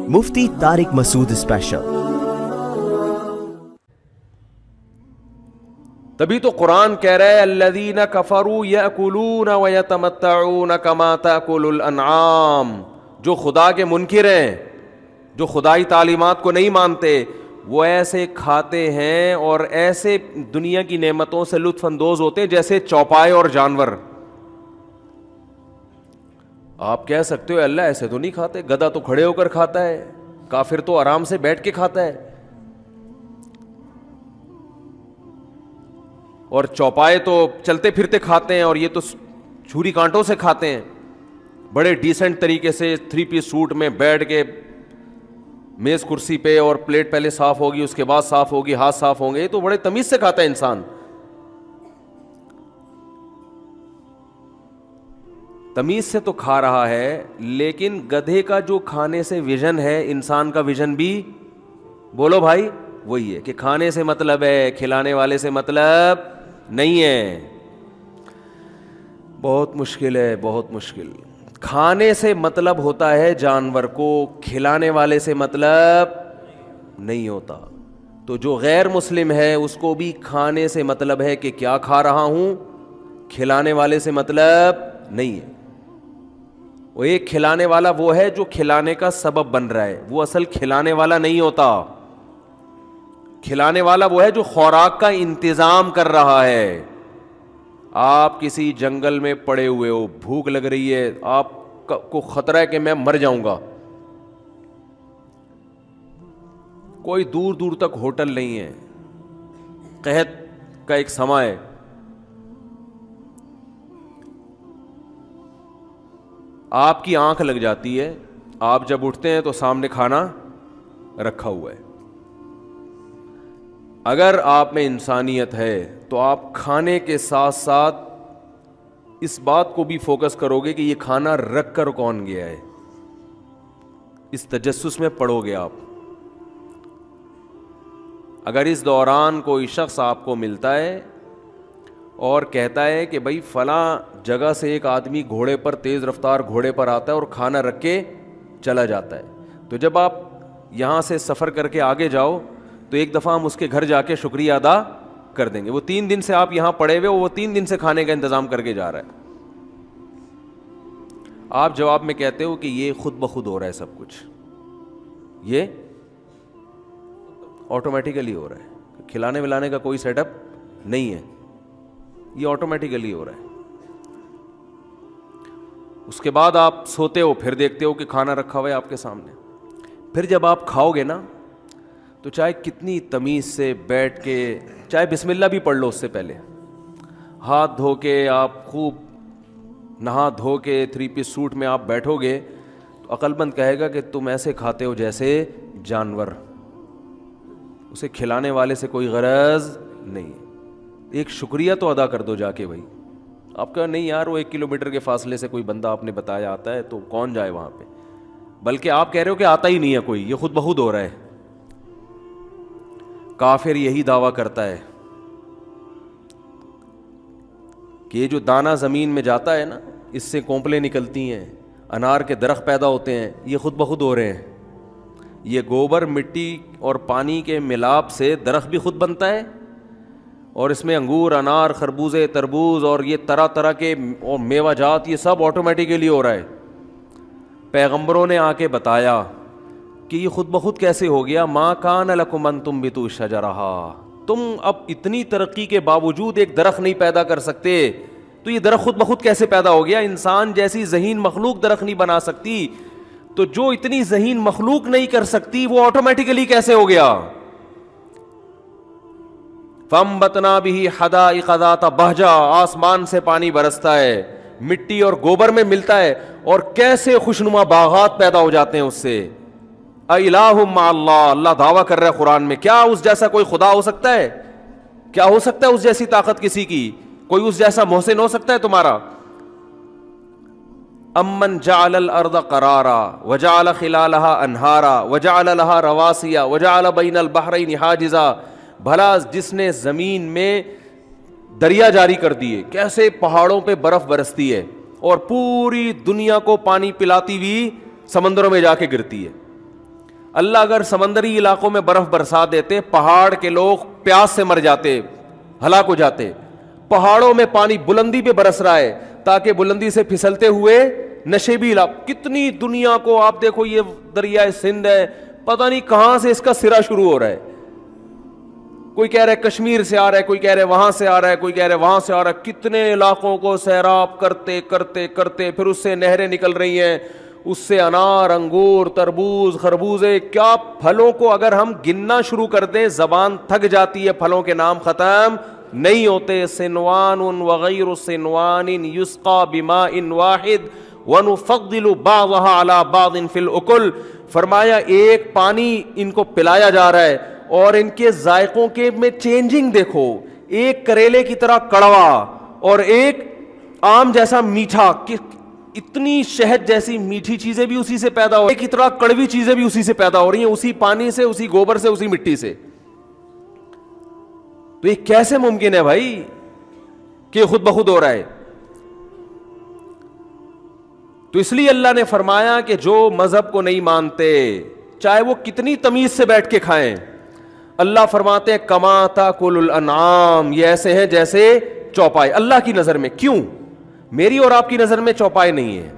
مفتی طارق مسعود special. تبھی تو قرآن کہہ رہا ہے الذین کفروا یأکلون ویتمتعون کما تأکل الانعام، جو خدا کے منکر ہیں، جو خدائی تعلیمات کو نہیں مانتے، وہ ایسے کھاتے ہیں اور ایسے دنیا کی نعمتوں سے لطف اندوز ہوتے ہیں جیسے چوپائے اور جانور۔ آپ کہہ سکتے ہو اللہ ایسے تو نہیں کھاتے، گدھا تو کھڑے ہو کر کھاتا ہے، کافر تو آرام سے بیٹھ کے کھاتا ہے، اور چوپائے تو چلتے پھرتے کھاتے ہیں، اور یہ تو چھری کانٹوں سے کھاتے ہیں، بڑے ڈیسنٹ طریقے سے 3 پیس سوٹ میں بیٹھ کے میز کرسی پہ، اور پلیٹ پہلے صاف ہوگی اس کے بعد صاف ہوگی، ہاتھ صاف ہوں گے، یہ تو بڑے تمیز سے کھاتا ہے انسان۔ تمیز سے تو کھا رہا ہے، لیکن گدھے کا جو کھانے سے ویژن ہے، انسان کا ویژن بھی بولو بھائی وہی ہے کہ کھانے سے مطلب ہے، کھلانے والے سے مطلب نہیں ہے۔ بہت مشکل ہے، بہت مشکل۔ کھانے سے مطلب ہوتا ہے جانور کو، کھلانے والے سے مطلب نہیں ہوتا۔ تو جو غیر مسلم ہے اس کو بھی کھانے سے مطلب ہے کہ کیا کھا رہا ہوں، کھلانے والے سے مطلب نہیں ہے۔ وہ ایک کھلانے والا وہ ہے جو کھلانے کا سبب بن رہا ہے، وہ اصل کھلانے والا نہیں ہوتا۔ کھلانے والا وہ ہے جو خوراک کا انتظام کر رہا ہے۔ آپ کسی جنگل میں پڑے ہوئے ہو، بھوک لگ رہی ہے، آپ کو خطرہ ہے کہ میں مر جاؤں گا، کوئی دور دور تک ہوٹل نہیں ہے، قحط کا ایک سماں ہے، آپ کی آنکھ لگ جاتی ہے، آپ جب اٹھتے ہیں تو سامنے کھانا رکھا ہوا ہے۔ اگر آپ میں انسانیت ہے تو آپ کھانے کے ساتھ ساتھ اس بات کو بھی فوکس کرو گے کہ یہ کھانا رکھ کر کون گیا ہے، اس تجسس میں پڑو گے آپ۔ اگر اس دوران کوئی شخص آپ کو ملتا ہے اور کہتا ہے کہ بھائی فلاں جگہ سے ایک آدمی گھوڑے پر، تیز رفتار گھوڑے پر آتا ہے اور کھانا رکھ کے چلا جاتا ہے، تو جب آپ یہاں سے سفر کر کے آگے جاؤ تو ایک دفعہ ہم اس کے گھر جا کے شکریہ ادا کر دیں گے۔ وہ 3 دن سے آپ یہاں پڑے ہوئے، وہ 3 دن سے کھانے کا انتظام کر کے جا رہا ہے۔ آپ جواب میں کہتے ہو کہ یہ خود بخود ہو رہا ہے، سب کچھ یہ آٹومیٹیکلی ہو رہا ہے، کھلانے ولانے کا کوئی سیٹ اپ نہیں ہے، یہ آٹومیٹیکلی ہو رہا ہے۔ اس کے بعد آپ سوتے ہو، پھر دیکھتے ہو کہ کھانا رکھا ہوا ہے آپ کے سامنے۔ پھر جب آپ کھاؤ گے نا تو چاہے کتنی تمیز سے بیٹھ کے، چاہے بسم اللہ بھی پڑھ لو، اس سے پہلے ہاتھ دھو کے، آپ خوب نہا دھو کے 3 پیس سوٹ میں آپ بیٹھو گے تو عقل مند کہے گا کہ تم ایسے کھاتے ہو جیسے جانور، اسے کھلانے والے سے کوئی غرض نہیں۔ ایک شکریہ تو ادا کر دو جا کے بھائی۔ آپ کہا نہیں یار، وہ 1 کلومیٹر کے فاصلے سے کوئی بندہ آپ نے بتایا آتا ہے تو کون جائے وہاں پہ، بلکہ آپ کہہ رہے ہو کہ آتا ہی نہیں ہے کوئی، یہ خود بخود ہو رہا ہے۔ کافر یہی دعویٰ کرتا ہے کہ یہ جو دانہ زمین میں جاتا ہے نا، اس سے کونپلیں نکلتی ہیں، انار کے درخت پیدا ہوتے ہیں، یہ خود بخود ہو رہے ہیں۔ یہ گوبر، مٹی اور پانی کے ملاپ سے درخت بھی خود بنتا ہے، اور اس میں انگور، انار، خربوزے، تربوز اور یہ طرح طرح کے اور میوہ جات، یہ سب آٹومیٹیکلی ہو رہا ہے۔ پیغمبروں نے آ کے بتایا کہ یہ خود بخود کیسے ہو گیا۔ ما کان لکم ان تنبتوا شجرہا، تم اب اتنی ترقی کے باوجود ایک درخت نہیں پیدا کر سکتے، تو یہ درخت خود بخود کیسے پیدا ہو گیا؟ انسان جیسی ذہین مخلوق درخت نہیں بنا سکتی، تو جو اتنی ذہین مخلوق نہیں کر سکتی وہ آٹومیٹیکلی کیسے ہو گیا؟ فَانبَتْنَا بِهِ حَدَائِقَ ذَاتَ بَہْجَةٍ، آسمان سے پانی برستا ہے، مٹی اور گوبر میں ملتا ہے، اور کیسے خوشنما باغات پیدا ہو جاتے ہیں اس سے۔ اِلَٰهٌ مَّعَ اللَّهِ، اللہ دعویٰ کر رہا ہے قرآن میں، کیا اس جیسا کوئی خدا ہو سکتا ہے؟ کیا ہو سکتا ہے اس جیسی طاقت کسی کی؟ کوئی اس جیسا محسن ہو سکتا ہے تمہارا؟ امن جعل الارض قرارا وجعل خلالها انہارا وجعل لها رواسیا وجعل بین البحرین حاجزا، بھلا جس نے زمین میں دریا جاری کر دیے، کیسے پہاڑوں پہ برف برستی ہے اور پوری دنیا کو پانی پلاتی ہوئی سمندروں میں جا کے گرتی ہے، اللہ اگر سمندری علاقوں میں برف برسا دیتے، پہاڑ کے لوگ پیاس سے مر جاتے، ہلاک ہو جاتے. پہاڑوں میں پانی بلندی پہ برس رہا ہے تاکہ بلندی سے پھسلتے ہوئے نشیبی علاقہ. کتنی دنیا کو آپ دیکھو، یہ دریائے سندھ ہے، پتہ نہیں کہاں سے اس کا سرا شروع ہو رہا ہے. کوئی کہہ رہا ہے کشمیر سے آ رہا ہے، کوئی کہہ رہا ہے وہاں سے آ رہا ہے، کوئی کہہ رہا ہے وہاں سے آ رہا ہے. کتنے علاقوں کو سیراب کرتے کرتے کرتے پھر اس سے نہریں نکل رہی ہیں، اس سے انار، انگور، تربوز، خربوزے، کیا پھلوں کو اگر ہم گننا شروع کر دیں زبان تھک جاتی ہے، پھلوں کے نام ختم نہیں ہوتے. سنوان وغیر سنوان یسقى بماء واحد ونفضل بعضها على بعض في الاكل. فرمایا ایک پانی ان کو پلایا جا رہا ہے اور ان کے ذائقوں کے میں چینجنگ دیکھو، ایک کریلے کی طرح کڑوا اور ایک آم جیسا میٹھا. اتنی شہد جیسی میٹھی چیزیں بھی اسی سے پیدا ہو رہی ہیں، ایک طرح کڑوی چیزیں بھی اسی سے پیدا ہو رہی ہیں، اسی پانی سے، اسی گوبر سے، اسی مٹی سے. تو یہ کیسے ممکن ہے بھائی کہ خود بخود ہو رہا ہے؟ تو اس لیے اللہ نے فرمایا کہ جو مذہب کو نہیں مانتے چاہے وہ کتنی تمیز سے بیٹھ کے کھائیں، اللہ فرماتے ہیں کما تاکل الانعام، یہ ایسے ہیں جیسے چوپائے. اللہ کی نظر میں کیوں؟ میری اور آپ کی نظر میں چوپائے نہیں ہے.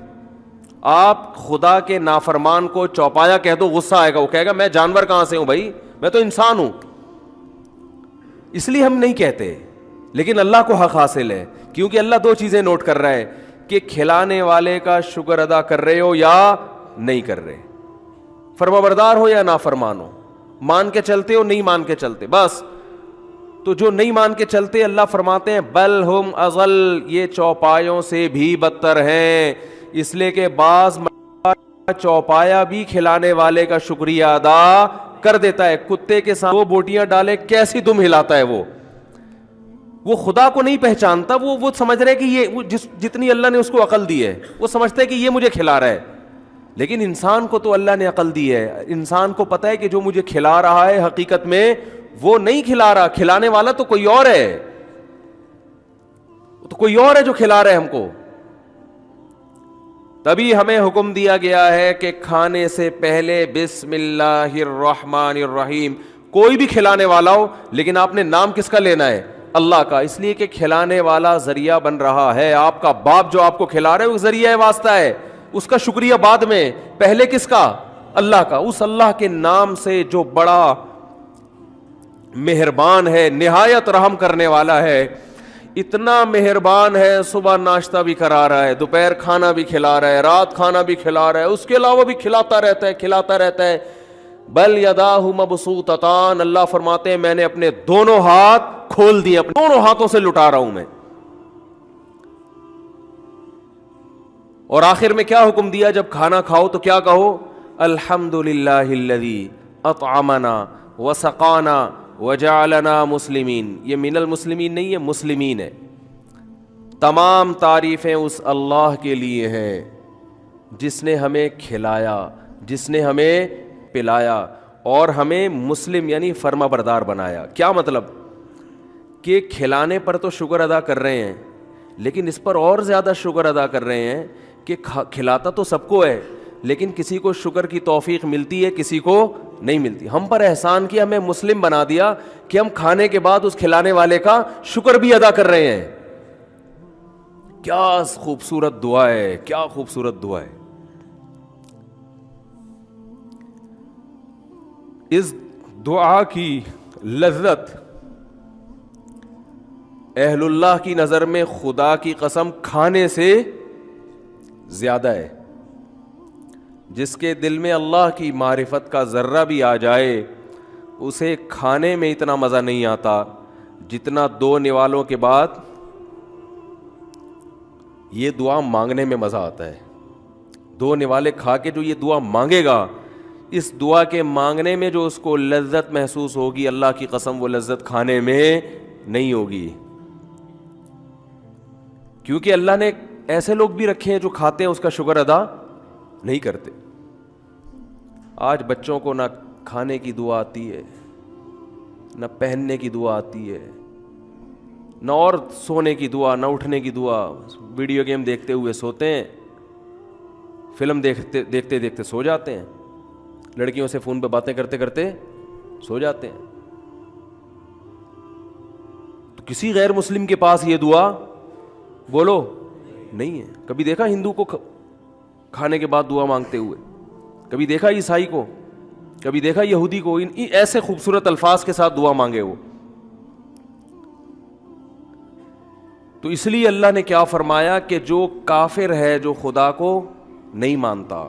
آپ خدا کے نافرمان کو چوپایا کہہ دو، غصہ آئے گا، وہ کہے گا میں جانور کہاں سے ہوں بھائی، میں تو انسان ہوں. اس لیے ہم نہیں کہتے، لیکن اللہ کو حق حاصل ہے، کیونکہ اللہ دو چیزیں نوٹ کر رہا ہے کہ کھلانے والے کا شکر ادا کر رہے ہو یا نہیں کر رہے، فرمانبردار ہو یا نافرمان ہو، مان کے چلتے ہو نہیں مان کے چلتے. بس تو جو نہیں مان کے چلتے، اللہ فرماتے ہیں بل ہم اضل، یہ چوپایوں سے بھی بدتر ہیں. اس لیے کہ بعض چوپایا بھی کھلانے والے کا شکریہ ادا کر دیتا ہے. کتے کے ساتھ وہ بوٹیاں ڈالے کیسی دم ہلاتا ہے وہ خدا کو نہیں پہچانتا. وہ سمجھ رہے کہ یہ جتنی اللہ نے اس کو عقل دی ہے، وہ سمجھتا ہے کہ یہ مجھے کھلا رہا ہے. لیکن انسان کو تو اللہ نے عقل دی ہے، انسان کو پتا ہے کہ جو مجھے کھلا رہا ہے حقیقت میں وہ نہیں کھلا رہا، کھلانے والا تو کوئی اور ہے، تو کوئی اور ہے جو کھلا رہا ہے ہم کو. تبھی ہمیں حکم دیا گیا ہے کہ کھانے سے پہلے بسم اللہ الرحمن الرحیم. کوئی بھی کھلانے والا ہو، لیکن آپ نے نام کس کا لینا ہے؟ اللہ کا. اس لیے کہ کھلانے والا ذریعہ بن رہا ہے. آپ کا باپ جو آپ کو کھلا رہا ہے وہ ذریعہ واسطہ ہے، اس کا شکریہ بعد میں، پہلے کس کا؟ اللہ کا. اس اللہ کے نام سے جو بڑا مہربان ہے، نہایت رحم کرنے والا ہے، اتنا مہربان ہے، صبح ناشتہ بھی کرا رہا ہے، دوپہر کھانا بھی کھلا رہا ہے، رات کھانا بھی کھلا رہا ہے، اس کے علاوہ بھی کھلاتا رہتا ہے. بل یداہ مبسوطتان، اللہ فرماتے ہیں میں نے اپنے دونوں ہاتھ کھول دیے، اپنے دونوں ہاتھوں سے لٹا رہا ہوں میں. اور آخر میں کیا حکم دیا؟ جب کھانا کھاؤ تو کیا کہو؟ الحمدللہ الذی اطعمنا وسقانا وجعلنا مسلمین. یہ من المسلمین نہیں ہے، مسلمین ہے. تمام تعریفیں اس اللہ کے لیے ہیں جس نے ہمیں کھلایا، جس نے ہمیں پلایا اور ہمیں مسلم یعنی فرما بردار بنایا. کیا مطلب؟ کہ کھلانے پر تو شکر ادا کر رہے ہیں، لیکن اس پر اور زیادہ شکر ادا کر رہے ہیں کہ کھلاتا تو سب کو ہے، لیکن کسی کو شکر کی توفیق ملتی ہے، کسی کو نہیں ملتی. ہم پر احسان کیا، ہمیں مسلم بنا دیا کہ ہم کھانے کے بعد اس کھلانے والے کا شکر بھی ادا کر رہے ہیں. کیا خوبصورت دعا ہے، کیا خوبصورت دعا ہے. اس دعا کی لذت اہل اللہ کی نظر میں خدا کی قسم کھانے سے زیادہ ہے. جس کے دل میں اللہ کی معرفت کا ذرہ بھی آ جائے اسے کھانے میں اتنا مزہ نہیں آتا جتنا دو نوالوں کے بعد یہ دعا مانگنے میں مزہ آتا ہے. دو نوالے کھا کے جو یہ دعا مانگے گا، اس دعا کے مانگنے میں جو اس کو لذت محسوس ہوگی، اللہ کی قسم وہ لذت کھانے میں نہیں ہوگی. کیونکہ اللہ نے ایسے لوگ بھی رکھے ہیں جو کھاتے ہیں اس کا شکر ادا نہیں کرتے. آج بچوں کو نہ کھانے کی دعا آتی ہے، نہ پہننے کی دعا آتی ہے، نہ اور سونے کی دعا، نہ اٹھنے کی دعا. ویڈیو گیم دیکھتے ہوئے سوتے ہیں، فلم دیکھتے دیکھتے سو جاتے ہیں. لڑکیوں سے فون پہ باتیں کرتے کرتے سو جاتے ہیں. تو کسی غیر مسلم کے پاس یہ دعا بولو نہیں ہے. کبھی دیکھا ہندو کو کھانے کے بعد دعا مانگتے ہوئے؟ کبھی دیکھا عیسائی کو؟ کبھی دیکھا یہودی کو ایسے خوبصورت الفاظ کے ساتھ دعا مانگے وہ؟ تو اس لیے اللہ نے کیا فرمایا کہ جو کافر ہے، جو خدا کو نہیں مانتا،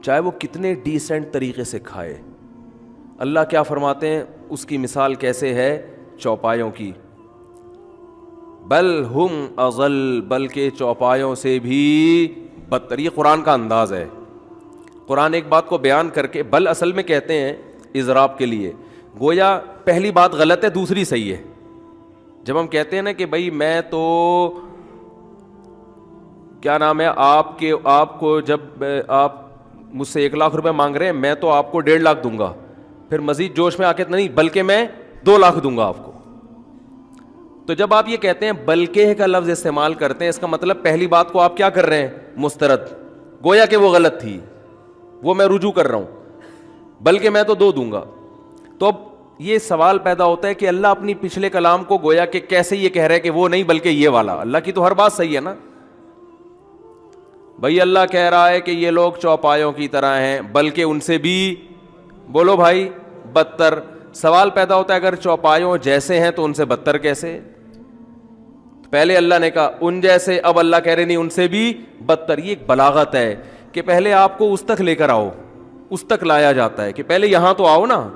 چاہے وہ کتنے ڈیسنٹ طریقے سے کھائے، اللہ کیا فرماتے ہیں اس کی مثال کیسے ہے؟ چوپایوں کی. بل ہم اضل، بلکہ چوپایوں سے بھی بدتر. یہ قرآن کا انداز ہے. قرآن ایک بات کو بیان کر کے، بل اصل میں کہتے ہیں اضراب کے لیے، گویا پہلی بات غلط ہے دوسری صحیح ہے. جب ہم کہتے ہیں نا کہ بھائی میں تو کیا نام ہے آپ کو جب آپ مجھ سے 1 لاکھ روپے مانگ رہے ہیں، میں تو آپ کو 1.5 لاکھ دوں گا، پھر مزید جوش میں آ کے نہیں بلکہ میں 2 لاکھ دوں گا آپ کو. تو جب آپ یہ کہتے ہیں بلکہ کا لفظ استعمال کرتے ہیں، اس کا مطلب پہلی بات کو آپ کیا کر رہے ہیں؟ مسترد، گویا کہ وہ غلط تھی، وہ میں رجوع کر رہا ہوں، بلکہ میں تو 2 دوں گا. تو اب یہ سوال پیدا ہوتا ہے کہ اللہ اپنی پچھلے کلام کو گویا کہ کیسے یہ کہہ رہا ہے کہ وہ نہیں بلکہ یہ والا؟ اللہ کی تو ہر بات صحیح ہے نا بھائی. اللہ کہہ رہا ہے کہ یہ لوگ چوپایوں کی طرح ہیں، بلکہ ان سے بھی بولو بھائی بدتر. سوال پیدا ہوتا ہے اگر چوپایوں جیسے ہیں تو ان سے بدتر کیسے؟ پہلے اللہ نے کہا ان جیسے، اب اللہ کہہ رہے نہیں ان سے بھی بدتر. یہ ایک بلاغت ہے کہ پہلے آپ کو اس تک لے کر آؤ، اس تک لایا جاتا ہے کہ پہلے یہاں تو آؤ نا.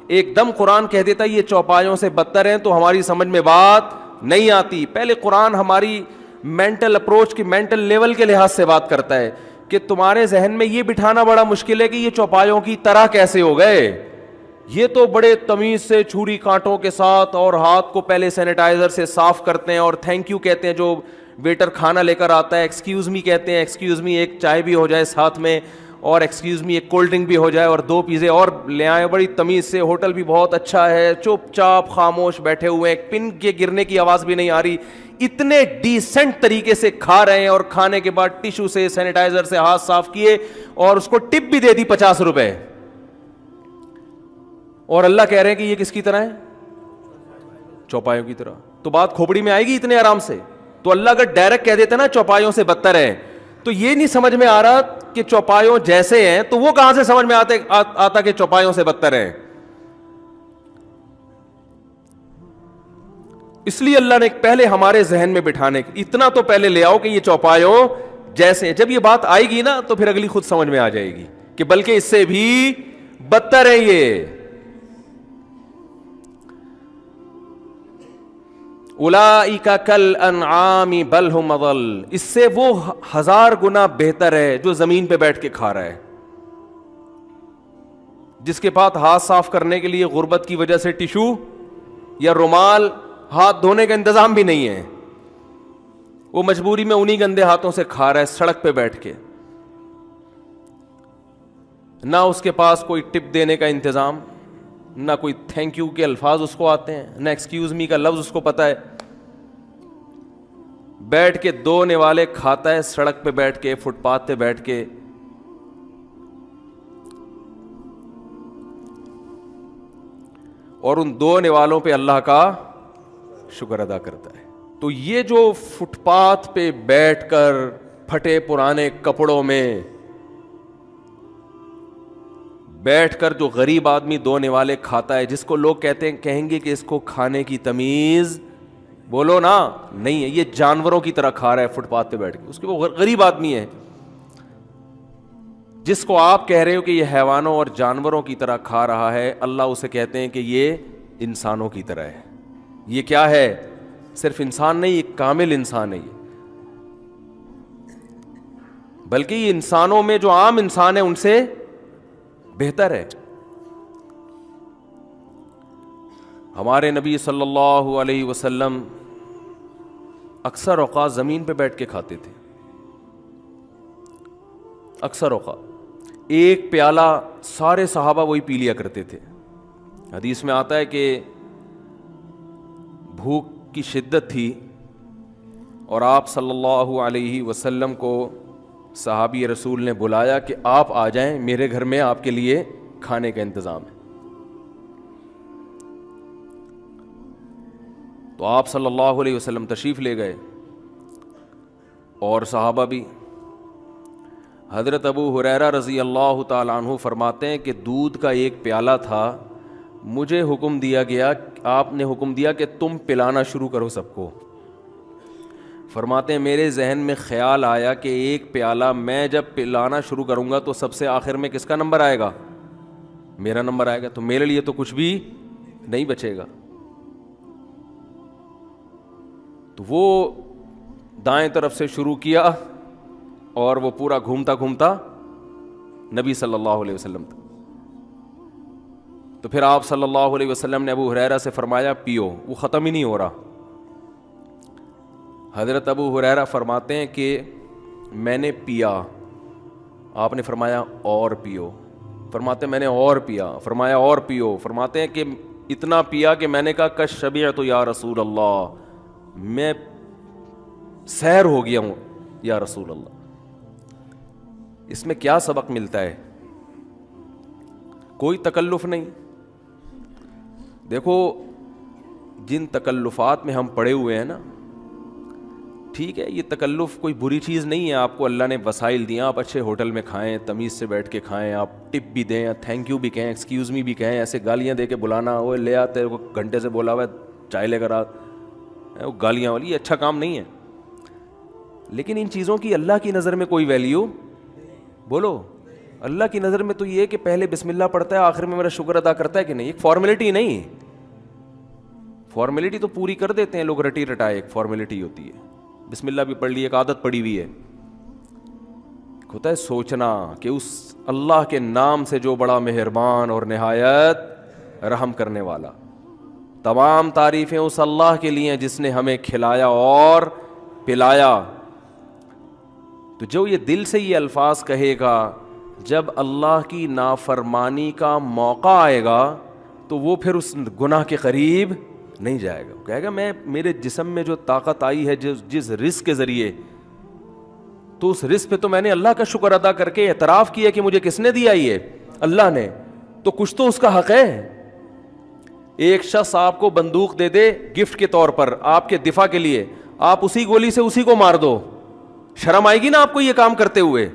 ایک دم قرآن کہہ دیتا ہے یہ چوپایوں سے بدتر ہیں تو ہماری سمجھ میں بات نہیں آتی. پہلے قرآن ہماری مینٹل اپروچ کی مینٹل لیول کے لحاظ سے بات کرتا ہے کہ تمہارے ذہن میں یہ بٹھانا بڑا مشکل ہے کہ یہ چوپایوں کی طرح کیسے ہو گئے. یہ تو بڑے تمیز سے چھری کانٹوں کے ساتھ اور ہاتھ کو پہلے سینیٹائزر سے صاف کرتے ہیں اور تھینک یو کہتے ہیں جو ویٹر کھانا لے کر آتا ہے، ایکسکیوز می کہتے ہیں، ایکسکیوز می ایک چائے بھی ہو جائے ساتھ میں، اور ایکسکیوز می ایک کولڈ ڈرنک بھی ہو جائے اور 2 پیزے اور لے آئیں بڑی تمیز سے. ہوٹل بھی بہت اچھا ہے، چپ چاپ خاموش بیٹھے ہوئے ہیں، پن کے گرنے کی آواز بھی نہیں آ رہی، اتنے ڈیسنٹ طریقے سے کھا رہے ہیں اور کھانے کے بعد ٹیشو سے سینیٹائزر سے ہاتھ صاف کیے اور اس کو ٹپ بھی دے دی 50 روپے. اور اللہ کہہ رہے ہیں کہ یہ کس کی طرح ہے؟ چوپایوں کی طرح. تو بات کھوپڑی میں آئے گی اتنے آرام سے؟ تو اللہ اگر ڈائریکٹ کہہ دیتا نا چوپایوں سے بدتر ہے تو یہ نہیں سمجھ میں آ رہا کہ چوپایوں جیسے ہیں، تو وہ کہاں سے سمجھ میں آتا کہ چوپایوں سے بدتر ہے؟ اس لیے اللہ نے پہلے ہمارے ذہن میں بٹھانے اتنا تو پہلے لے آؤ کہ یہ چوپایوں جیسے. جب یہ بات آئے گی نا تو پھر اگلی خود سمجھ میں آ جائے گی کہ بلکہ اس سے بھی بدتر ہے یہ. اولئک کالانعام بل هم اضل، اس سے وہ 1000 گنا بہتر ہے جو زمین پہ بیٹھ کے کھا رہا ہے، جس کے پاس ہاتھ صاف کرنے کے لیے غربت کی وجہ سے ٹیشو یا رومال ہاتھ دھونے کا انتظام بھی نہیں ہے، وہ مجبوری میں انہی گندے ہاتھوں سے کھا رہا ہے سڑک پہ بیٹھ کے. نہ اس کے پاس کوئی ٹپ دینے کا انتظام، نہ کوئی تھینک یو کے الفاظ اس کو آتے ہیں، نہ ایکسکیوز می کا لفظ اس کو پتا ہے. بیٹھ کے 2 نوالے کھاتا ہے سڑک پہ بیٹھ کے، فٹ پاتھ پہ بیٹھ کے. اور ان 2 نوالوں پہ اللہ کا شکر ادا کرتا ہے. تو یہ جو فٹ پاتھ پہ بیٹھ کر پھٹے پرانے کپڑوں میں بیٹھ کر جو غریب آدمی 2 نوالے کھاتا ہے، جس کو لوگ کہیں گے کہ اس کو کھانے کی تمیز بولو نا نہیں ہے، یہ جانوروں کی طرح کھا رہا ہے فٹ پاتھ پہ بیٹھ کے. اس کے وہ غریب آدمی ہے جس کو آپ کہہ رہے ہو کہ یہ حیوانوں اور جانوروں کی طرح کھا رہا ہے، اللہ اسے کہتے ہیں کہ یہ انسانوں کی طرح ہے. یہ کیا ہے؟ صرف انسان نہیں، ایک کامل انسان ہے یہ، بلکہ یہ انسانوں میں جو عام انسان ہے ان سے بہتر ہے. ہمارے نبی صلی اللہ علیہ وسلم اکثر اوقات زمین پہ بیٹھ کے کھاتے تھے، اکثر اوقات ایک پیالہ سارے صحابہ وہی پی لیا کرتے تھے. حدیث میں آتا ہے کہ بھوک کی شدت تھی اور آپ صلی اللہ علیہ وسلم کو صحابی رسول نے بلایا کہ آپ آ جائیں میرے گھر میں آپ کے لیے کھانے کا انتظام ہے. تو آپ صلی اللہ علیہ وسلم تشریف لے گئے اور صحابہ بھی. حضرت ابو ہریرہ رضی اللہ تعالیٰ عنہ فرماتے ہیں کہ دودھ کا ایک پیالہ تھا, مجھے حکم دیا گیا, آپ نے حکم دیا کہ تم پلانا شروع کرو سب کو. فرماتے ہیں میرے ذہن میں خیال آیا کہ ایک پیالہ میں جب پلانا شروع کروں گا تو سب سے آخر میں کس کا نمبر آئے گا؟ میرا نمبر آئے گا, تو میرے لیے تو کچھ بھی نہیں بچے گا. تو وہ دائیں طرف سے شروع کیا اور وہ پورا گھومتا گھومتا نبی صلی اللہ علیہ وسلم تک. تو پھر آپ صلی اللہ علیہ وسلم نے ابو ہریرہ سے فرمایا پیو, وہ ختم ہی نہیں ہو رہا. حضرت ابو ہریرہ فرماتے ہیں کہ میں نے پیا, آپ نے فرمایا اور پیو. فرماتے ہیں میں نے اور پیا, فرمایا اور پیو. فرماتے ہیں کہ اتنا پیا کہ میں نے کہا کش شبعت یا رسول اللہ, میں سیر ہو گیا ہوں یا رسول اللہ. اس میں کیا سبق ملتا ہے؟ کوئی تکلف نہیں. دیکھو جن تکلفات میں ہم پڑے ہوئے ہیں نا, ٹھیک ہے یہ تکلف کوئی بری چیز نہیں ہے, آپ کو اللہ نے وسائل دیا, آپ اچھے ہوٹل میں کھائیں, تمیز سے بیٹھ کے کھائیں, آپ ٹپ بھی دیں, تھینک یو بھی کہیں, ایکسکیوز می بھی کہیں, ایسے گالیاں دے کے بلانا, وہ لے آتے وہ گھنٹے سے بولا ہوا ہے چائے لے کر آ, وہ گالیاں والی, یہ اچھا کام نہیں ہے. لیکن ان چیزوں کی اللہ کی نظر میں کوئی ویلیو, بولو اللہ کی نظر میں تو یہ کہ پہلے بسم اللہ پڑھتا ہے, آخر میں میرا شکر ادا کرتا ہے کہ نہیں. ایک فارمیلٹی نہیں, فارمیلٹی تو پوری کر دیتے ہیں لوگ رٹی رٹائے, ایک فارمیلٹی ہوتی ہے. بسم اللہ بھی پڑھ لی, ایک عادت پڑی ہوئی ہے. ہوتا ہے سوچنا کہ اس اللہ کے نام سے جو بڑا مہربان اور نہایت رحم کرنے والا, تمام تعریفیں اس اللہ کے لیے جس نے ہمیں کھلایا اور پلایا. تو جو یہ دل سے یہ الفاظ کہے گا, جب اللہ کی نافرمانی کا موقع آئے گا تو وہ پھر اس گناہ کے قریب نہیں جائے گا. کہے گا میں میرے جسم میں جو طاقت آئی ہے جس رزق کے ذریعے, تو اس رزق پہ تو میں نے اللہ کا شکر ادا کر کے اعتراف کیا کہ مجھے کس نے دیا یہ, اللہ نے, تو کچھ تو اس کا حق ہے. ایک شخص آپ کو بندوق دے دے گفٹ کے طور پر آپ کے دفاع کے لیے, آپ اسی گولی سے اسی کو مار دو, شرم آئے گی نا آپ کو یہ کام کرتے ہوئے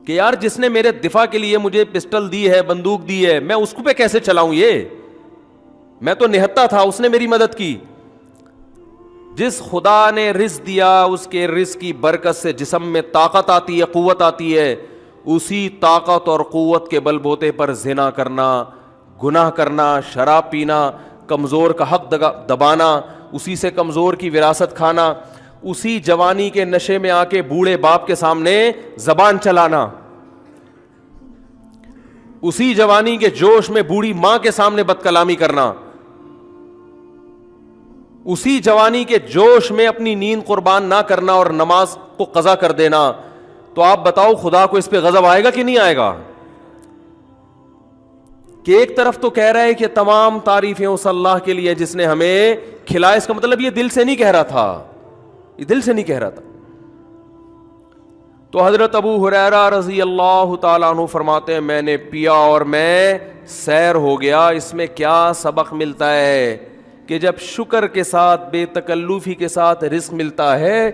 کہ یار جس نے میرے دفاع کے لیے مجھے پسٹل دی ہے, بندوق دی ہے, میں اس کو پہ کیسے چلاؤں, یہ میں تو نہتا تھا, اس نے میری مدد کی. جس خدا نے رزق دیا اس کے رزق کی برکت سے جسم میں طاقت آتی ہے, قوت آتی ہے, اسی طاقت اور قوت کے بل بوتے پر زنا کرنا, گناہ کرنا, شراب پینا, کمزور کا حق دبانا, اسی سے کمزور کی وراثت کھانا, اسی جوانی کے نشے میں آ کے بوڑھے باپ کے سامنے زبان چلانا, اسی جوانی کے جوش میں بوڑھی ماں کے سامنے بد کلامی کرنا, اسی جوانی کے جوش میں اپنی نیند قربان نہ کرنا اور نماز کو قضا کر دینا. تو آپ بتاؤ خدا کو اس پہ غضب آئے گا کہ نہیں آئے گا؟ کہ ایک طرف تو کہہ رہا ہے کہ تمام تعریفیں اس اللہ کے لیے جس نے ہمیں کھلایا. اس کا مطلب یہ دل سے نہیں کہہ رہا تھا, یہ دل سے نہیں کہہ رہا تھا. تو حضرت ابو ہریرہ رضی اللہ تعالیٰ عنہ فرماتے ہیں میں نے پیا اور میں سیر ہو گیا. اس میں کیا سبق ملتا ہے کہ جب شکر کے ساتھ بے تکلفی کے ساتھ رزق ملتا ہے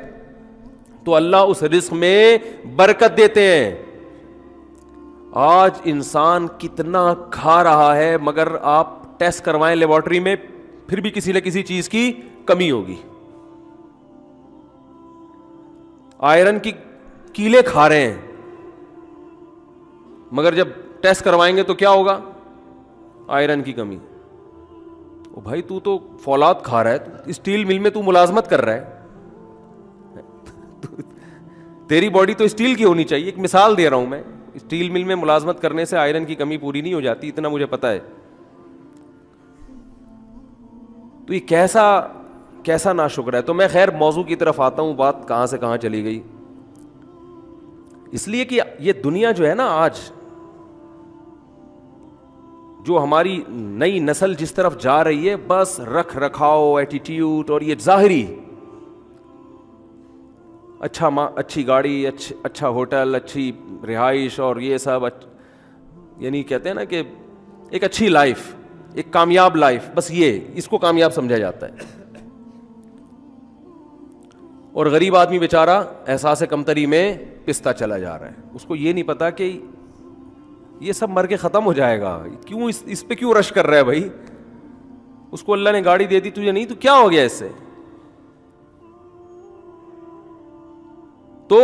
تو اللہ اس رزق میں برکت دیتے ہیں. آج انسان کتنا کھا رہا ہے مگر آپ ٹیسٹ کروائیں لیبارٹری میں پھر بھی کسی نہ کسی چیز کی کمی ہوگی. آئرن کی کیلے کھا رہے ہیں مگر جب ٹیسٹ کروائیں گے تو کیا ہوگا؟ آئرن کی کمی. او بھائی تو فولاد کھا رہا ہے, اسٹیل مل میں تو ملازمت کر رہا ہے, تیری باڈی تو اسٹیل کی ہونی چاہیے. ایک مثال دے رہا ہوں میں, اسٹیل مل میں ملازمت کرنے سے آئرن کی کمی پوری نہیں ہو جاتی, اتنا مجھے پتا ہے. تو یہ کیسا ناشکر ہے. تو میں خیر موضوع کی طرف آتا ہوں, بات کہاں سے کہاں چلی گئی. اس لیے کہ یہ دنیا جو ہے نا آج, جو ہماری نئی نسل جس طرف جا رہی ہے, بس رکھ رکھاؤ, ایٹیٹیوڈ اور یہ ظاہری اچھی گاڑی, اچھا ہوٹل, اچھی رہائش اور یہ سب یعنی کہتے ہیں نا کہ ایک اچھی لائف, ایک کامیاب لائف, بس یہ اس کو کامیاب سمجھا جاتا ہے. اور غریب آدمی بیچارہ احساس کمتری میں پستا چلا جا رہا ہے, اس کو یہ نہیں پتا کہ یہ سب مر کے ختم ہو جائے گا, کیوں اس پہ کیوں رش کر رہا ہے بھائی, اس کو اللہ نے گاڑی دے دی تجھے نہیں, تو کیا ہو گیا اس سے. تو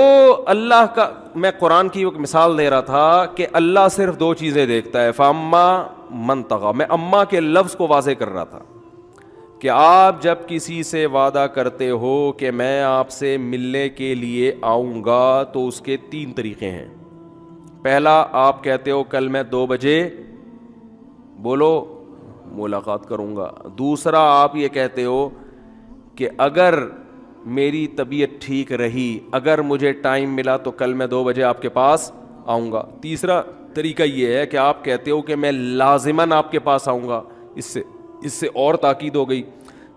اللہ کا, میں قرآن کی ایک مثال دے رہا تھا کہ اللہ صرف دو چیزیں دیکھتا ہے, فاما من طغی, میں اما کے لفظ کو واضح کر رہا تھا کہ آپ جب کسی سے وعدہ کرتے ہو کہ میں آپ سے ملنے کے لیے آؤں گا تو اس کے 3 طریقے ہیں. پہلا, آپ کہتے ہو کل میں 2 بجے بولو ملاقات کروں گا. دوسرا, آپ یہ کہتے ہو کہ اگر میری طبیعت ٹھیک رہی, اگر مجھے ٹائم ملا تو کل میں 2 بجے آپ کے پاس آؤں گا. تیسرا طریقہ یہ ہے کہ آپ کہتے ہو کہ میں لازماً آپ کے پاس آؤں گا, اس سے اور تاکید ہو گئی.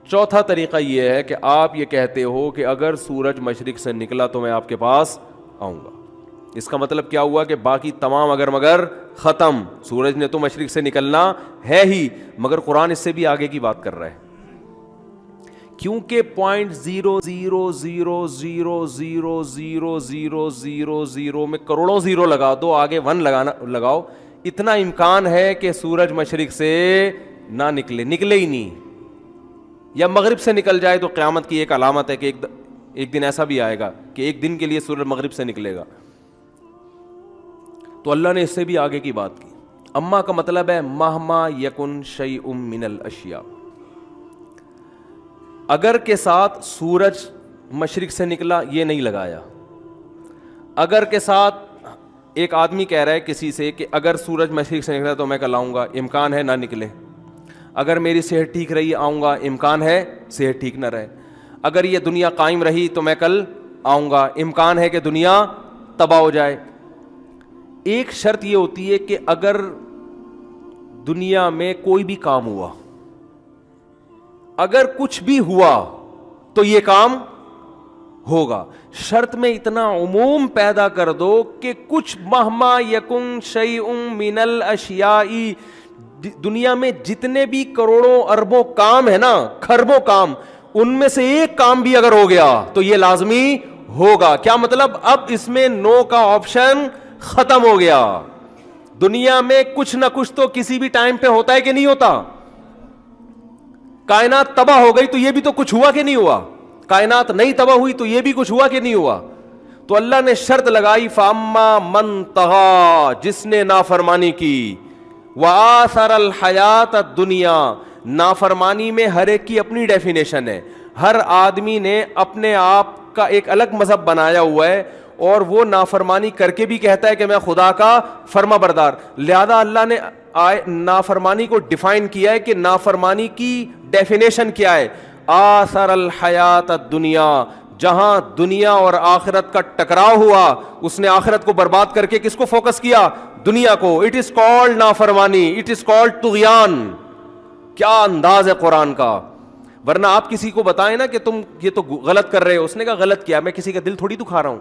چوتھا طریقہ یہ ہے کہ آپ یہ کہتے ہو کہ اگر سورج مشرق سے نکلا تو میں آپ کے پاس آؤں گا. اس کا مطلب کیا ہوا کہ باقی تمام اگر مگر ختم, سورج نے تو مشرق سے نکلنا ہے ہی, مگر قرآن اس سے بھی آگے کی بات کر رہا ہے, کیونکہ 0.0000000 میں کروڑوں زیرو لگا دو, آگے 1 لگاؤ, اتنا امکان ہے کہ سورج مشرق سے نہ نکلے ہی نہیں, یا مغرب سے نکل جائے تو قیامت کی ایک علامت ہے کہ ایک دن ایسا بھی آئے گا کہ ایک دن کے لیے سورج مغرب سے نکلے گا. تو اللہ نے اس سے بھی آگے کی بات کی. اما کا مطلب ہے مہما یکن شیء من الاشیاء, اگر کے ساتھ سورج مشرق سے نکلا یہ نہیں لگایا. اگر کے ساتھ ایک آدمی کہہ رہا ہے کسی سے کہ اگر سورج مشرق سے نکلا تو میں کل آؤں گا, امکان ہے نہ نکلے. اگر میری صحت ٹھیک رہی آؤں گا, امکان ہے صحت ٹھیک نہ رہے. اگر یہ دنیا قائم رہی تو میں کل آؤں گا, امکان ہے کہ دنیا تباہ ہو جائے. ایک شرط یہ ہوتی ہے کہ اگر دنیا میں کوئی بھی کام ہوا, اگر کچھ بھی ہوا تو یہ کام ہوگا. شرط میں اتنا عموم پیدا کر دو کہ کچھ مہما یکن شیء من الاشیاء, دنیا میں جتنے بھی کروڑوں اربوں کام ہے نا, کھربوں کام, ان میں سے ایک کام بھی اگر ہو گیا تو یہ لازمی ہوگا. کیا مطلب, اب اس میں نو کا آپشن ختم ہو گیا. دنیا میں کچھ نہ کچھ تو کسی بھی ٹائم پہ ہوتا ہے کہ نہیں ہوتا. کائنات تباہ ہو گئی تو یہ بھی تو کچھ ہوا کہ نہیں ہوا, کائنات نہیں تباہ ہوئی تو یہ بھی کچھ ہوا کہ نہیں ہوا. تو اللہ نے شرط لگائی فاما من طغی, جس نے نافرمانی کی, وآثر الحیات الدنیا, نافرمانی میں ہر ایک کی اپنی ڈیفینیشن ہے, ہر آدمی نے اپنے آپ کا ایک الگ مذہب بنایا ہوا ہے, اور وہ نافرمانی کر کے بھی کہتا ہے کہ میں خدا کا فرما بردار. لہذا اللہ نے نافرمانی کو ڈیفائن کیا ہے کہ نافرمانی کی ڈیفینیشن کیا ہے. آثر الحیات الدنیا, جہاں دنیا اور آخرت کا ٹکراؤ ہوا اس نے آخرت کو برباد کر کے کس کو فوکس کیا, دنیا کو. اٹ از کالڈ نافرمانی, اٹ از کالڈ طغیان. کیا انداز ہے قرآن کا. ورنہ آپ کسی کو بتائیں نا کہ تم یہ تو غلط کر رہے ہو, اس نے کہا غلط کیا, میں کسی کا دل تھوڑی دکھا رہا ہوں.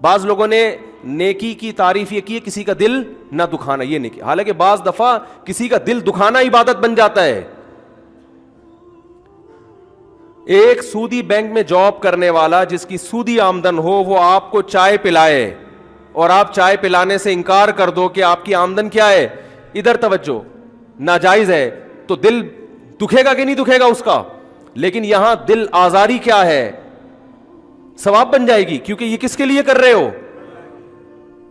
بعض لوگوں نے نیکی کی تعریف یہ کی ہے کسی کا دل نہ دکھانا, یہ نہیں کیا, حالانکہ بعض دفعہ کسی کا دل دکھانا عبادت بن جاتا ہے. ایک سودی بینک میں جاب کرنے والا جس کی سودی آمدن ہو, وہ آپ کو چائے پلائے اور آپ چائے پلانے سے انکار کر دو کہ آپ کی آمدن کیا ہے, ادھر توجہ, ناجائز ہے, تو دل دکھے گا کہ نہیں دکھے گا اس کا. لیکن یہاں دل آزاری کیا ہے, ثواب بن جائے گی, کیونکہ یہ کس کے لیے کر رہے ہو.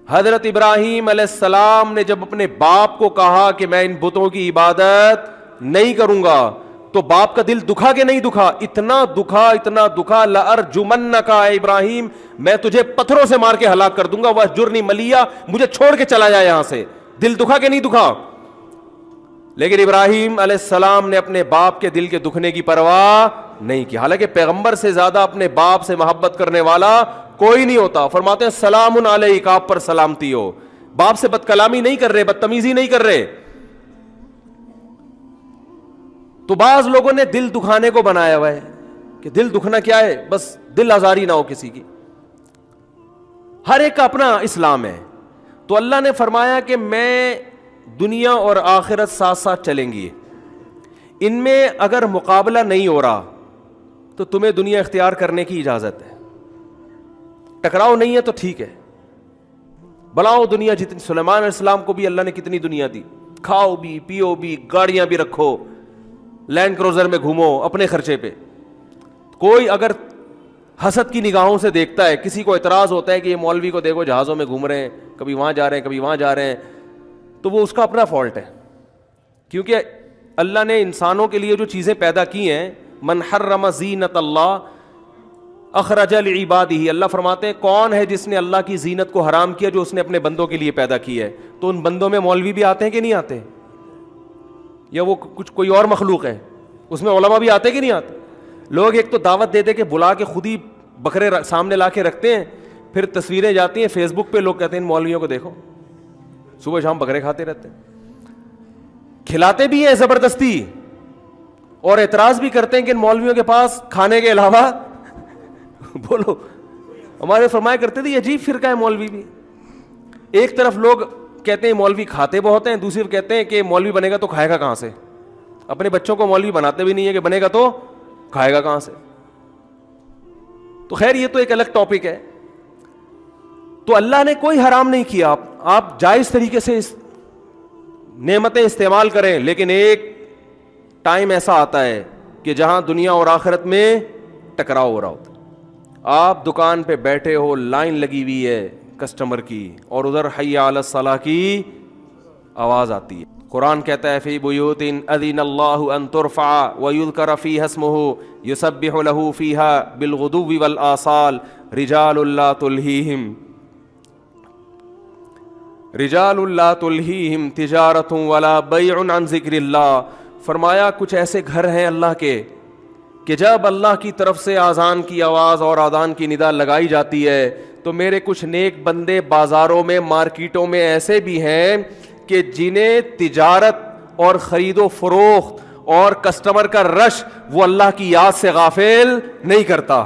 حضرت ابراہیم علیہ السلام نے جب اپنے باپ کو کہا کہ میں ان بتوں کی عبادت نہیں کروں گا, تو باپ کا دل دکھا کہ نہیں دکھا, اتنا دکھا, لأرجمنک اے ابراہیم, میں تجھے پتھروں سے مار کے ہلاک کر دوں گا, وہجرنی ملیا, مجھے چھوڑ کے چلا جائے یہاں سے. دل دکھا کہ نہیں دکھا. لیکن ابراہیم علیہ السلام نے اپنے باپ کے دل کے دکھنے کی پرواہ نہیں کی. حالانکہ پیغمبر سے زیادہ اپنے باپ سے محبت کرنے والا کوئی نہیں ہوتا. فرماتے ہیں سلام علیک, آپ پر سلامتی ہو. باپ سے بد کلامی نہیں کر رہے, بدتمیزی نہیں کر رہے. تو بعض لوگوں نے دل دکھانے کو بنایا ہوا ہے کہ دل دکھنا کیا ہے, بس دل آزاری نہ ہو کسی کی. ہر ایک کا اپنا اسلام ہے. تو اللہ نے فرمایا کہ میں دنیا اور آخرت ساتھ ساتھ چلیں گی, ان میں اگر مقابلہ نہیں ہو رہا تو تمہیں دنیا اختیار کرنے کی اجازت ہے, ٹکراؤ نہیں ہے تو ٹھیک ہے, بلاؤ دنیا جتنی. سلیمان علیہ السلام کو بھی اللہ نے کتنی دنیا دی, کھاؤ بھی پیو بھی, گاڑیاں بھی رکھو, لینڈ کروزر میں گھومو اپنے خرچے پہ. کوئی اگر حسد کی نگاہوں سے دیکھتا ہے, کسی کو اعتراض ہوتا ہے کہ یہ مولوی کو دیکھو جہازوں میں گھوم رہے ہیں, کبھی وہاں جا رہے ہیں کبھی وہاں جا رہے ہیں, تو وہ اس کا اپنا فالٹ ہے. کیونکہ اللہ نے انسانوں کے لیے جو چیزیں پیدا کی ہیں, من حرم زینت اللہ اخرج لعبادہ, اللہ فرماتے ہیں کون ہے جس نے اللہ کی زینت کو حرام کیا جو اس نے اپنے بندوں کے لیے پیدا کی ہے. تو ان بندوں میں مولوی بھی آتے ہیں کہ نہیں آتے, یا وہ کچھ کوئی اور مخلوق ہے, اس میں علماء بھی آتے کہ نہیں آتے. لوگ ایک تو دعوت دے دے کے بلا کے خود ہی بکرے سامنے لا کے رکھتے ہیں, پھر تصویریں جاتی ہیں فیس بک پہ, لوگ کہتے ہیں ان مولویوں کو دیکھو صبح شام بکرے کھاتے رہتے ہیں. کھلاتے بھی ہیں زبردستی اور اعتراض بھی کرتے ہیں کہ ان مولویوں کے پاس کھانے کے علاوہ بولو, ہمارے فرمایا کرتے تھے یہ عجیب فرقہ ہے مولوی بھی. ایک طرف لوگ کہتے ہیں مولوی کھاتے بہت ہیں, دوسری طرف کہتے ہیں کہ مولوی بنے گا تو کھائے گا کہاں سے. اپنے بچوں کو مولوی بناتے بھی نہیں ہے کہ بنے گا تو کھائے گا کہاں سے. تو خیر یہ تو ایک الگ ٹاپک ہے. تو اللہ نے کوئی حرام نہیں کیا, آپ جائز طریقے سے نعمتیں استعمال کریں, لیکن ایک ٹائم ایسا آتا ہے کہ جہاں دنیا اور آخرت میں ٹکراؤ ہو رہا ہوتا ہے. آپ دکان پہ بیٹھے ہو, لائن لگی ہوئی ہے کسٹمر کی, اور ادھر حی علی الصلاۃ کی آواز آتی ہے. قرآن کہتا ہے فی بیوت اذن اللہ ان ترفع ویذکر فیہا اسمہ یسبح لہ فیہا بالغدو والآصال رجال لا تلہیہم تجارت ولا بیع عن ذکر اللہ. فرمایا کچھ ایسے گھر ہیں اللہ کے کہ جب اللہ کی طرف سے اذان کی آواز اور اذان کی ندا لگائی جاتی ہے تو میرے کچھ نیک بندے بازاروں میں مارکیٹوں میں ایسے بھی ہیں کہ جنہیں تجارت اور خرید و فروخت اور کسٹمر کا رش وہ اللہ کی یاد سے غافل نہیں کرتا.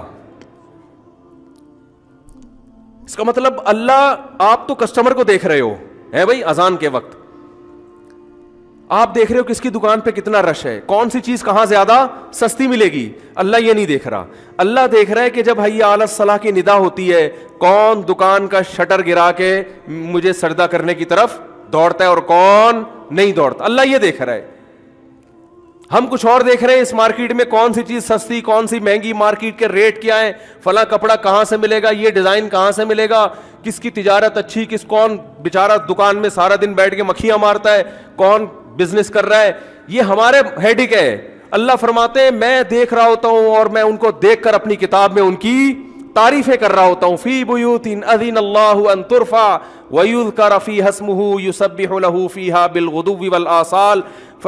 اس کا مطلب اللہ, آپ تو کسٹمر کو دیکھ رہے ہو ہے بھائی, اذان کے وقت آپ دیکھ رہے ہو کس کی دکان پہ کتنا رش ہے, کون سی چیز کہاں زیادہ سستی ملے گی. اللہ یہ نہیں دیکھ رہا, اللہ دیکھ رہا ہے کہ جب حی علی الصلاۃ کی ندا ہوتی ہے کون دکان کا شٹر گرا کے مجھے سجدہ کرنے کی طرف دوڑتا ہے اور کون نہیں دوڑتا. اللہ یہ دیکھ رہا ہے. ہم کچھ اور دیکھ رہے ہیں, اس مارکیٹ میں کون سی چیز سستی کون سی مہنگی, مارکیٹ کے ریٹ کیا ہیں, فلاں کپڑا کہاں سے ملے گا, یہ ڈیزائن کہاں سے ملے گا, کس کی تجارت اچھی, کون بیچارہ دکان میں سارا دن بیٹھ کے مکھیاں مارتا ہے, کون بزنس کر رہا ہے. یہ ہمارے ہیڈک ہے. اللہ فرماتے ہیں میں دیکھ رہا ہوتا ہوں اور میں ان کو دیکھ کر اپنی کتاب میں ان کی تعریفیں کر رہا ہوتا ہوں. فی بیوت اذن اللہ ان ترفع ویذکر فیہا اسمہ یسبح لہ فیہا بالغدو والآصال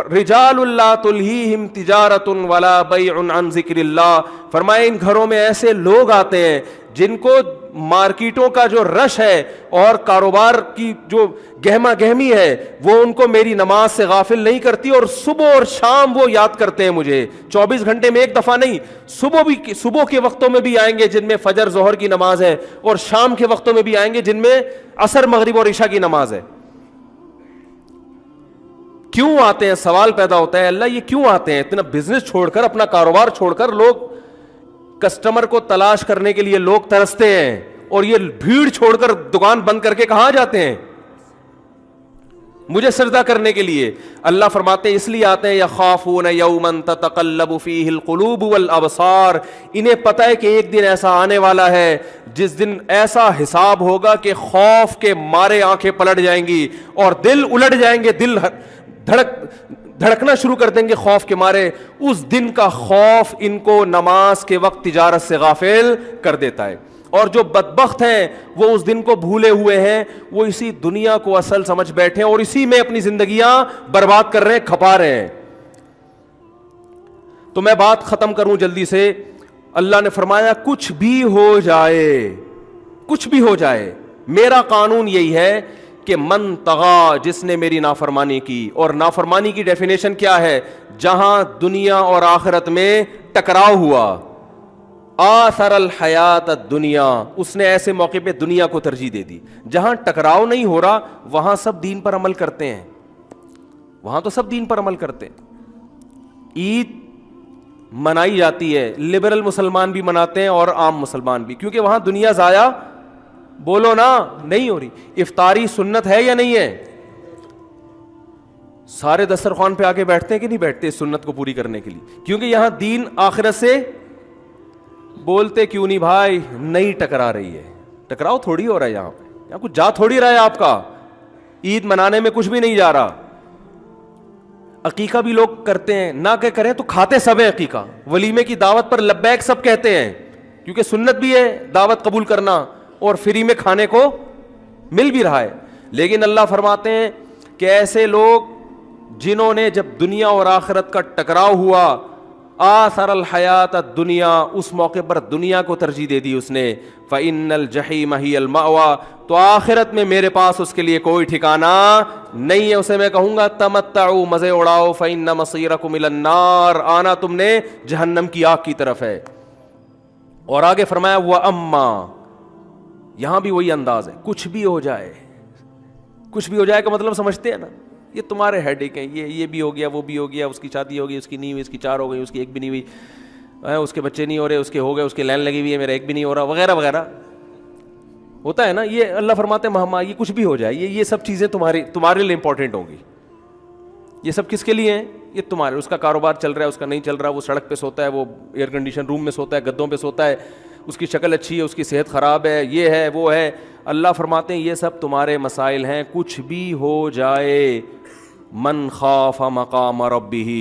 رجال لا تلہیہم تجارت ولا بیع عن ذکر اللہ. فرمائے ان گھروں میں ایسے لوگ آتے ہیں جن کو مارکیٹوں کا جو رش ہے اور کاروبار کی جو گہما گہمی ہے وہ ان کو میری نماز سے غافل نہیں کرتی, اور صبح اور شام وہ یاد کرتے ہیں مجھے. 24 گھنٹے میں ایک دفعہ نہیں, صبح کے وقتوں میں بھی آئیں گے جن میں فجر ظہر کی نماز ہے, اور شام کے وقتوں میں بھی آئیں گے جن میں عصر مغرب اور عشاء کی نماز ہے. کیوں آتے ہیں؟ سوال پیدا ہوتا ہے اللہ یہ کیوں آتے ہیں؟ اتنا بزنس چھوڑ کر, اپنا کاروبار چھوڑ کر لوگ کسٹمر کو تلاش کرنے کے لیے لوگ ترستے ہیں, اور یہ بھیڑ چھوڑ کر دکان بند کر کے کہاں جاتے ہیں؟ مجھے سجدہ کرنے کے لیے. اللہ فرماتے ہیں اس لیے آتے ہیں یخافون یوما تتقلب فیہ القلوب والابصار. انہیں پتہ ہے کہ ایک دن ایسا آنے والا ہے جس دن ایسا حساب ہوگا کہ خوف کے مارے آنکھیں پلٹ جائیں گی اور دل الٹ جائیں گے, دل دھڑکنا شروع کر دیں گے خوف کے مارے. اس دن کا خوف ان کو نماز کے وقت تجارت سے غافل کر دیتا ہے. اور جو بدبخت ہیں وہ اس دن کو بھولے ہوئے ہیں, وہ اسی دنیا کو اصل سمجھ بیٹھے ہیں اور اسی میں اپنی زندگیاں برباد کر رہے ہیں, کھپا رہے ہیں. تو میں بات ختم کروں جلدی سے. اللہ نے فرمایا کچھ بھی ہو جائے, کچھ بھی ہو جائے, میرا قانون یہی ہے کہ من طغا, جس نے میری نافرمانی کی. اور نافرمانی کی ڈیفینیشن کیا ہے؟ جہاں دنیا اور آخرت میں ٹکراؤ ہوا. آثر الحیات الدنیا، اس نے ایسے موقع پہ دنیا کو ترجیح دے دی. جہاں ٹکراؤ نہیں ہو رہا وہاں سب دین پر عمل کرتے ہیں، وہاں تو سب دین پر عمل کرتے ہیں. عید منائی جاتی ہے، لبرل مسلمان بھی مناتے ہیں اور عام مسلمان بھی، کیونکہ وہاں دنیا ضائع بولو نا نہیں ہو رہی. افطاری سنت ہے یا نہیں ہے؟ سارے دسترخوان پہ آ کے بیٹھتے ہیں کہ نہیں بیٹھتے اس سنت کو پوری کرنے کے لیے؟ کیونکہ یہاں دین آخرت سے بولتے کیوں نہیں بھائی؟ نہیں ٹکرا رہی ہے. ٹکراؤ تھوڑی ہو رہا ہے یہاں پہ، یہاں کچھ جا تھوڑی رہا ہے آپ کا. عید منانے میں کچھ بھی نہیں جا رہا. عقیقہ بھی لوگ کرتے ہیں، نہ کہ کریں تو کھاتے سب ہیں عقیقہ. ولیمے کی دعوت پر لبیک سب کہتے ہیں، کیونکہ سنت بھی ہے دعوت قبول کرنا اور فری میں کھانے کو مل بھی رہا ہے. لیکن اللہ فرماتے ہیں کہ ایسے لوگ جنہوں نے جب دنیا اور آخرت کا ٹکراؤ ہوا، آثر الحیات الدنیا، اس موقع پر دنیا کو ترجیح دے دی اس نے. فإن الجحیم ہی المأویٰ، تو آخرت میں میرے پاس اس کے لیے کوئی ٹھکانہ نہیں ہے. اسے میں کہوں گا تمتعوا، مزے اڑاؤ، فإن مصیرکم الی النار، آنا تم نے جہنم کی آگ کی طرف ہے. اور آگے فرمایا وَأَمَّا، یہاں بھی وہی انداز ہے، کچھ بھی ہو جائے. کچھ بھی ہو جائے کا مطلب سمجھتے ہیں نا؟ یہ تمہارے ہیڈ ایک ہیں، یہ بھی ہو گیا، وہ بھی ہو گیا، اس کی شادی ہو گئی، اس کی نہیں ہوئی، اس کی 4 ہو گئی، اس کی 1 بھی نہیں ہوئی، اس کے بچے نہیں ہو رہے، اس کے ہو گئے، اس کی لائن لگی ہوئی ہے، میرا 1 بھی نہیں ہو رہا، وغیرہ وغیرہ ہوتا ہے نا. یہ اللہ فرماتے ہیں مہما یہ کچھ بھی ہو جائے، یہ سب چیزیں تمہارے لیے امپورٹنٹ ہوں گی. یہ سب کس کے لیے ہیں؟ یہ تمہارے. اس کا کاروبار چل رہا ہے، اس کا نہیں چل رہا، وہ سڑک پہ سوتا ہے، وہ ایئر کنڈیشن روم میں سوتا ہے، گدوں پہ سوتا ہے، اس کی شکل اچھی ہے، اس کی صحت خراب ہے، یہ ہے وہ ہے. اللہ فرماتے ہیں یہ سب تمہارے مسائل ہیں، کچھ بھی ہو جائے. من خاف مقام ربہ،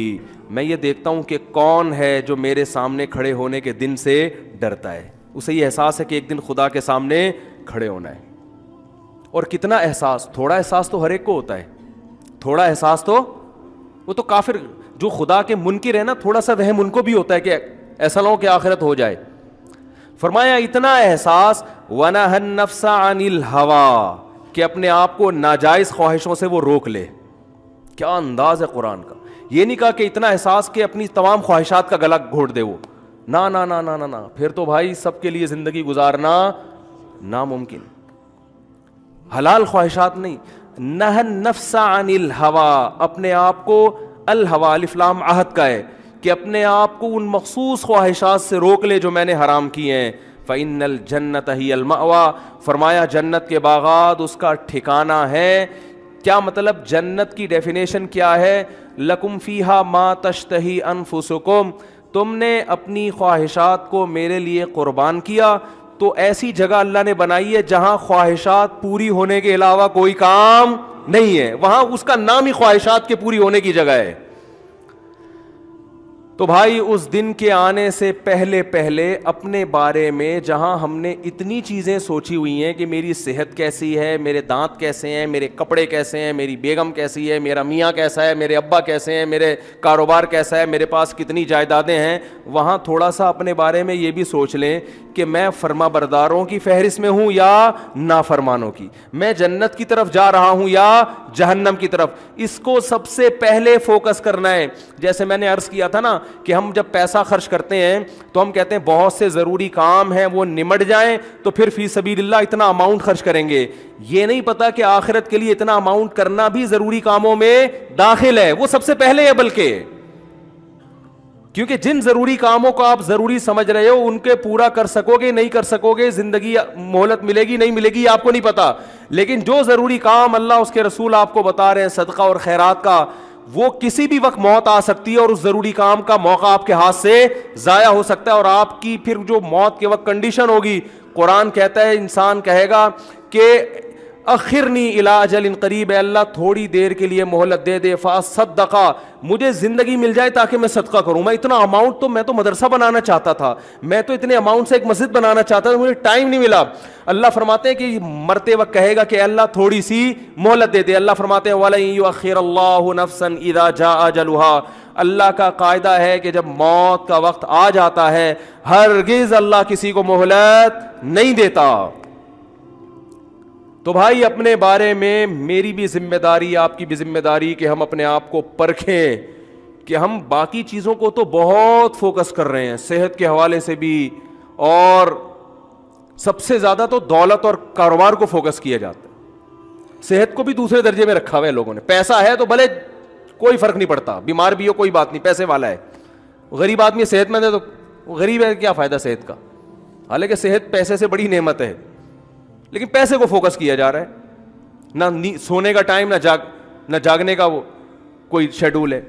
میں یہ دیکھتا ہوں کہ کون ہے جو میرے سامنے کھڑے ہونے کے دن سے ڈرتا ہے. اسے یہ احساس ہے کہ ایک دن خدا کے سامنے کھڑے ہونا ہے. اور کتنا احساس، تھوڑا احساس تو ہر ایک کو ہوتا ہے. تھوڑا احساس تو وہ تو کافر جو خدا کے منکر ہے نا، تھوڑا سا وہم ان کو بھی ہوتا ہے کہ ایسا نہ ہو کہ آخرت ہو جائے. فرمایا اتنا احساس وَنَهَى النَّفْسَ عَنِ الْهَوَىٰ، کہ اپنے آپ کو ناجائز خواہشوں سے وہ روک لے. کیا انداز ہے قرآن کا. یہ نہیں کہا کہ اتنا احساس کہ اپنی تمام خواہشات کا گلا گھونٹ دے وہ، نا نا نا نا نا نا، پھر تو بھائی سب کے لیے زندگی گزارنا ناممکن. حلال خواہشات نہیں. نہى النفس عن الہوى، اپنے آپ کو، الہوى الف لام عہد کا ہے، کہ اپنے آپ کو ان مخصوص خواہشات سے روک لے جو میں نے حرام کی ہیں. فإن الجنت ہی المأویٰ، فرمایا جنت کے باغات اس کا ٹھکانہ ہے. کیا مطلب؟ جنت کی ڈیفینیشن کیا ہے؟ لکم فیہا ما تشتہی انفسکم، تم نے اپنی خواہشات کو میرے لیے قربان کیا تو ایسی جگہ اللہ نے بنائی ہے جہاں خواہشات پوری ہونے کے علاوہ کوئی کام نہیں ہے. وہاں اس کا نام ہی خواہشات کے پوری ہونے کی جگہ ہے. تو بھائی اس دن کے آنے سے پہلے پہلے اپنے بارے میں جہاں ہم نے اتنی چیزیں سوچی ہوئی ہیں کہ میری صحت کیسی ہے، میرے دانت کیسے ہیں، میرے کپڑے کیسے ہیں، میری بیگم کیسی ہے، میرا میاں کیسا ہے، میرے ابا کیسے ہیں، میرے کاروبار کیسا ہے، میرے پاس کتنی جائیدادیں ہیں، وہاں تھوڑا سا اپنے بارے میں یہ بھی سوچ لیں کہ میں فرما برداروں کی فہرست میں ہوں یا نافرمانوں کی، میں جنت کی طرف جا رہا ہوں یا جہنم کی طرف. اس کو سب سے پہلے فوکس کرنا ہے. جیسے میں نے عرض کیا تھا نا کہ ہم جب پیسہ خرچ کرتے ہیں تو ہم کہتے ہیں بہت سے ضروری کام ہیں وہ نمٹ جائیں تو پھر فی سبیل اللہ اتنا اماؤنٹ خرچ کریں گے. یہ نہیں پتا کہ آخرت کے لیے اتنا اماؤنٹ کرنا بھی ضروری کاموں میں داخل ہے، وہ سب سے پہلے ہے. بلکہ کیونکہ جن ضروری کاموں کو آپ ضروری سمجھ رہے ہو ان کے پورا کر سکو گے نہیں کر سکو گے، زندگی مہلت ملے گی نہیں ملے گی آپ کو نہیں پتا. لیکن جو ضروری کام اللہ اس کے رسول آپ کو بتا رہے ہیں صدقہ اور خیرات کا، وہ کسی بھی وقت موت آ سکتی ہے اور اس ضروری کام کا موقع آپ کے ہاتھ سے ضائع ہو سکتا ہے. اور آپ کی پھر جو موت کے وقت کنڈیشن ہوگی، قرآن کہتا ہے انسان کہے گا کہ اخرنی الی اجل قریب، اللہ تھوڑی دیر کے لیے مہلت دے دے، فاصدقا، مجھے زندگی مل جائے تاکہ میں صدقہ کروں. میں اتنا اماؤنٹ تو میں تو مدرسہ بنانا چاہتا تھا، میں تو اتنے اماؤنٹ سے ایک مسجد بنانا چاہتا تھا، مجھے ٹائم نہیں ملا. اللہ فرماتے ہیں کہ مرتے وقت کہے گا کہ اللہ تھوڑی سی مہلت دے دے. اللہ فرماتے ہیں وَلَن يُؤَخِّرَ اللَّهُ نَفْسًا إِذَا جَاءَ أَجَلُهَا، اللہ کا قاعدہ ہے کہ جب موت کا وقت آ جاتا ہے ہرگز اللہ کسی کو مہلت نہیں دیتا. تو بھائی اپنے بارے میں میری بھی ذمہ داری، آپ کی بھی ذمہ داری کہ ہم اپنے آپ کو پرکھیں کہ ہم باقی چیزوں کو تو بہت فوکس کر رہے ہیں، صحت کے حوالے سے بھی اور سب سے زیادہ تو دولت اور کاروبار کو فوکس کیا جاتا ہے. صحت کو بھی دوسرے درجے میں رکھا ہوا ہے لوگوں نے. پیسہ ہے تو بھلے کوئی فرق نہیں پڑتا, بیمار بھی ہو کوئی بات نہیں, پیسے والا ہے. غریب آدمی صحت مند ہے تو غریب ہے, کیا فائدہ صحت کا. حالانکہ صحت پیسے سے بڑی نعمت ہے, لیکن پیسے کو فوکس کیا جا رہا ہے. نہ سونے کا ٹائم, نہ جاگنے کا وہ کوئی شیڈول ہے.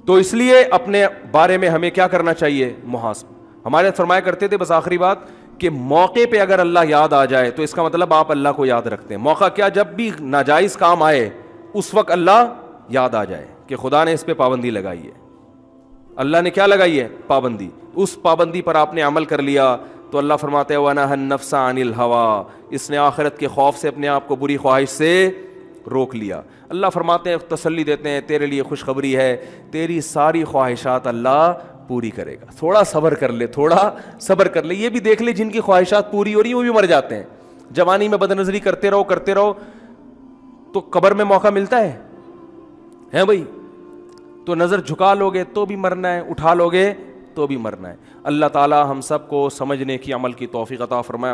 تو اس لیے اپنے بارے میں ہمیں کیا کرنا چاہیے, محاسبہ. ہمارے فرمایا کرتے تھے, بس آخری بات, کہ موقع پہ اگر اللہ یاد آ جائے تو اس کا مطلب آپ اللہ کو یاد رکھتے ہیں. موقع کیا, جب بھی ناجائز کام آئے اس وقت اللہ یاد آ جائے کہ خدا نے اس پہ پابندی لگائی ہے. اللہ نے کیا لگائی ہے, پابندی. اس پابندی پر آپ نے عمل کر لیا تو اللہ فرماتے ہیں وَنَهَى النَّفْسَ عَنِ الْهَوَىٰ, اس نے آخرت کے خوف سے اپنے آپ کو بری خواہش سے روک لیا. اللہ فرماتے ہیں, تسلی دیتے ہیں, تیرے لیے خوشخبری ہے, تیری ساری خواہشات اللہ پوری کرے گا. تھوڑا صبر کر لے, تھوڑا صبر کر لے. یہ بھی دیکھ لے جن کی خواہشات پوری ہو رہی ہیں وہ بھی مر جاتے ہیں. جوانی میں بد نظری کرتے رہو تو قبر میں موقع ملتا ہے بھائی. تو نظر جھکا لو گے تو بھی مرنا ہے, اٹھا لو گے تو بھی مرنا ہے. اللہ تعالی ہم سب کو سمجھنے کی, عمل کی توفیق عطا فرمائے.